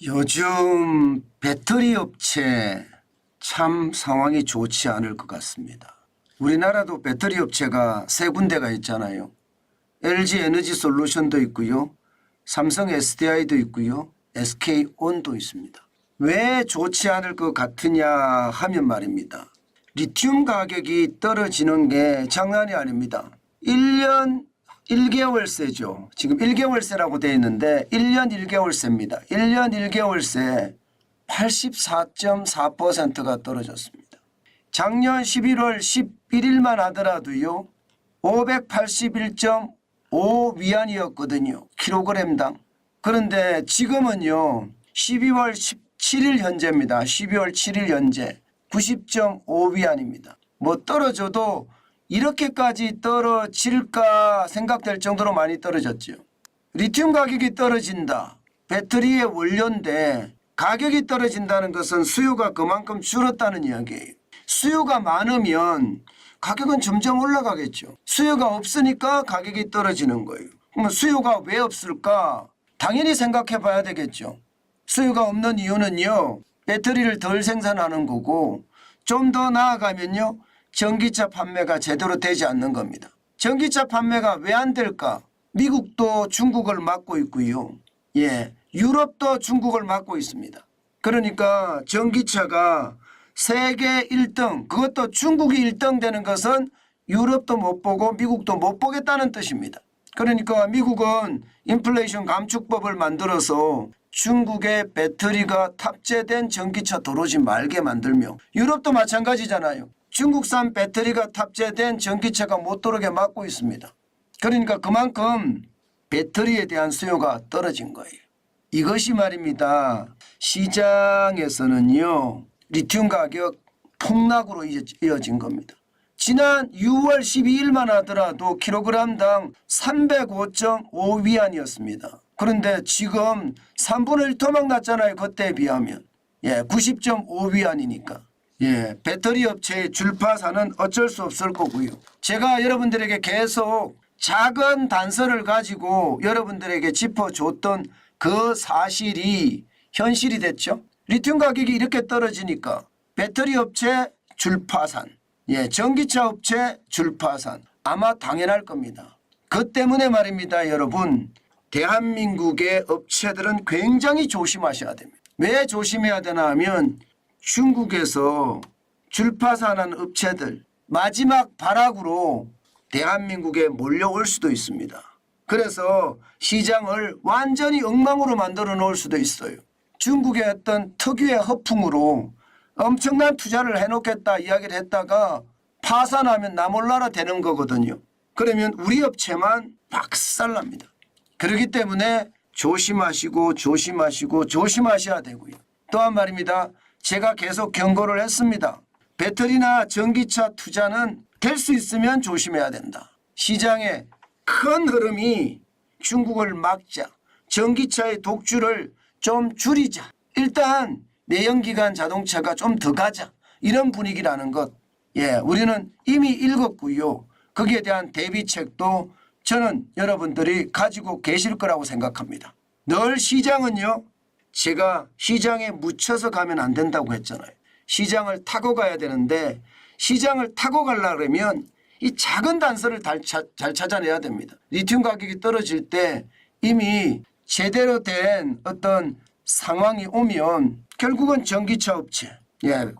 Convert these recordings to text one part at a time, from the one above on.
요즘 배터리 업체 참 상황이 좋지 않을 것 같습니다. 우리나라도 배터리 업체가 세 군데가 있잖아요. LG 에너지 솔루션도 있고요. 삼성 SDI도 있고요. SK온도 있습니다. 왜 좋지 않을 것 같으냐 하면 말입니다. 리튬 가격이 떨어지는 게 장난이 아닙니다. 1년 1개월세죠. 지금 1개월세라고 되어 있는데 1년 1개월세입니다. 1년 1개월세 84.4%가 떨어졌습니다. 작년 11월 11일만 하더라도요. 581.5위안이었거든요. 킬로그램당. 그런데 지금은요. 12월 17일 현재입니다. 12월 7일 현재 90.5위안입니다. 뭐 떨어져도 이렇게까지 떨어질까 생각될 정도로 많이 떨어졌죠. 리튬 가격이 떨어진다. 배터리의 원료인데 가격이 떨어진다는 것은 수요가 그만큼 줄었다는 이야기예요. 수요가 많으면 가격은 점점 올라가겠죠. 수요가 없으니까 가격이 떨어지는 거예요. 그러면 수요가 왜 없을까? 당연히 생각해 봐야 되겠죠. 수요가 없는 이유는요. 배터리를 덜 생산하는 거고 좀 더 나아가면요. 전기차 판매가 제대로 되지 않는 겁니다. 전기차 판매가 왜 안 될까? 미국도 중국을 막고 있고요. 유럽도 중국을 막고 있습니다. 그러니까 전기차가 세계 1등, 그것도 중국이 1등 되는 것은 유럽도 못 보고 미국도 못 보겠다는 뜻입니다. 그러니까 미국은 인플레이션 감축법을 만들어서 중국의 배터리가 탑재된 전기차 들어오지 말게 만들며 유럽도 마찬가지잖아요. 중국산 배터리가 탑재된 전기차가 못 들어오게 막고 있습니다. 그러니까 그만큼 배터리에 대한 수요가 떨어진 거예요. 이것이 말입니다. 시장에서는요. 리튬 가격 폭락으로 이어진 겁니다. 지난 6월 12일만 하더라도 킬로그램당 305.5위안이었습니다. 그런데 지금 3분의 1 토막 났잖아요. 그때에 비하면. 90.5위안이니까. 배터리 업체의 줄파산은 어쩔 수 없을 거고요. 제가 여러분들에게 계속 작은 단서를 가지고 여러분들에게 짚어줬던 그 사실이 현실이 됐죠. 리튬 가격이 이렇게 떨어지니까 배터리 업체 줄파산, 전기차 업체 줄파산 아마 당연할 겁니다. 그 때문에 말입니다. 여러분 대한민국의 업체들은 굉장히 조심하셔야 됩니다. 왜 조심해야 되나 하면 중국에서 줄파산한 업체들 마지막 발악으로 대한민국에 몰려올 수도 있습니다. 그래서 시장을 완전히 엉망으로 만들어 놓을 수도 있어요. 중국의 어떤 특유의 허풍으로 엄청난 투자를 해놓겠다 이야기를 했다가 파산하면 나 몰라라 되는 거거든요. 그러면 우리 업체만 박살납니다. 그렇기 때문에 조심하시고 조심하셔야 되고요. 또한 말입니다. 제가 계속 경고를 했습니다. 배터리나 전기차 투자는 될 수 있으면 조심해야 된다. 시장의 큰 흐름이 중국을 막자, 전기차의 독주를 좀 줄이자, 일단 내연기관 자동차가 좀 더 가자 이런 분위기라는 것 우리는 이미 읽었고요. 거기에 대한 대비책도 저는 여러분들이 가지고 계실 거라고 생각합니다. 늘 시장은요. 제가 시장에 묻혀서 가면 안 된다고 했잖아요. 시장을 타고 가야 되는데 시장을 타고 가려면 이 작은 단서를 잘 찾아내야 됩니다. 리튬 가격이 떨어질 때 이미 제대로 된 어떤 상황이 오면 결국은 전기차 업체,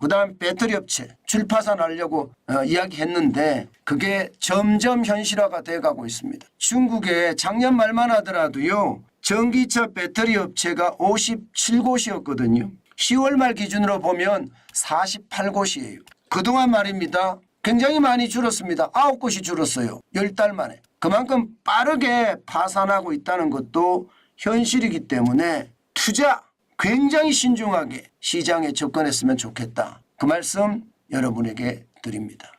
그다음 배터리 업체 줄파산하려고 이야기했는데 그게 점점 현실화가 돼가고 있습니다. 중국에 작년 말만 하더라도요. 전기차 배터리 업체가 57곳이었거든요. 10월 말 기준으로 보면 48곳이에요. 그동안 말입니다. 굉장히 많이 줄었습니다. 9곳이 줄었어요. 10달 만에. 그만큼 빠르게 파산하고 있다는 것도 현실이기 때문에 투자 굉장히 신중하게 시장에 접근했으면 좋겠다. 그 말씀 여러분에게 드립니다.